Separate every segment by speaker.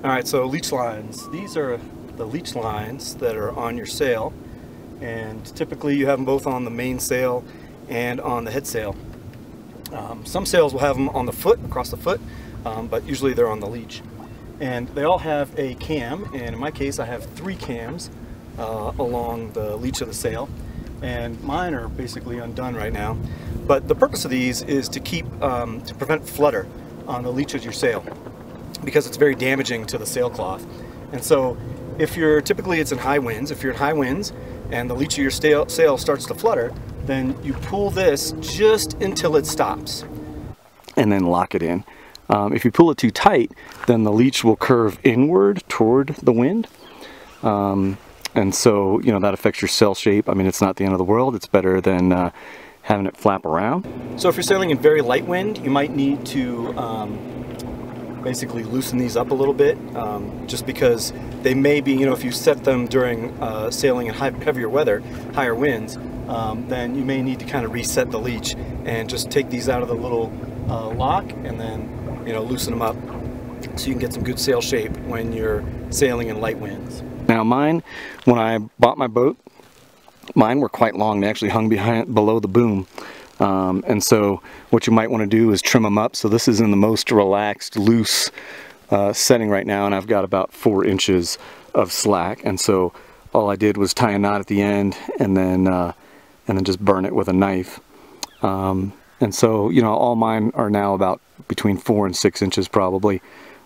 Speaker 1: Alright, so leech lines. These are the leech lines that are on your sail, and typically you have them both on the main sail and on the head sail. Some sails will have them on the foot, across the foot, but usually they're on the leech. And they all have a cam, and in my case I have 3 cams along the leech of the sail, and mine are basically undone right now. But the purpose of these is to keep, to prevent flutter on the leech of your sail, because it's very damaging to the sailcloth. And so if you're, typically it's in high winds, if you're in high winds and the leech of your sail starts to flutter, then you pull this just until it stops. And then lock it in. If you pull it too tight, then the leech will curve inward toward the wind. And so, you know, that affects your sail shape. I mean, it's not the end of the world. It's better than having it flap around. So if you're sailing in very light wind, you might need to basically loosen these up a little bit, just because they may be, you know, if you set them during sailing in heavier weather, higher winds, then you may need to kind of reset the leech and just take these out of the little lock and then, you know, loosen them up so you can get some good sail shape when you're sailing in light winds. Now mine, when I bought my boat, mine were quite long. They actually hung below the boom. And so what you might want to do is trim them up. So this is in the most relaxed, loose setting right now, and I've got about 4 inches of slack. And so all I did was tie a knot at the end and then just burn it with a knife. And so, you know, all mine are now about between 4 and 6 inches probably.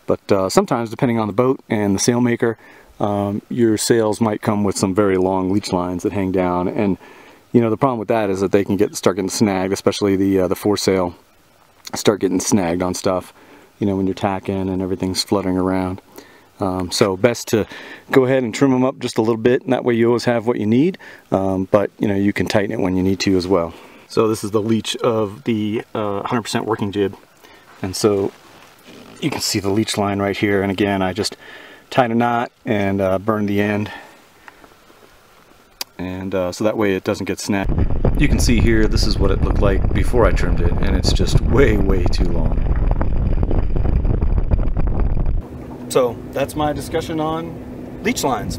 Speaker 1: But sometimes, depending on the boat and the sailmaker, your sails might come with some very long leech lines that hang down. And you know, the problem with that is that they can start getting snagged, especially the foresail start getting snagged on stuff, you know, when you're tacking and everything's fluttering around. So best to go ahead and trim them up just a little bit, and that way you always have what you need, but you know, you can tighten it when you need to as well. So this is the leech of the 100% working jib, and so you can see the leech line right here, and again I just tied a knot and burned the end. And so that way it doesn't get snapped. You can see here, this is what it looked like before I trimmed it, and it's just way too long. So that's my discussion on leech lines.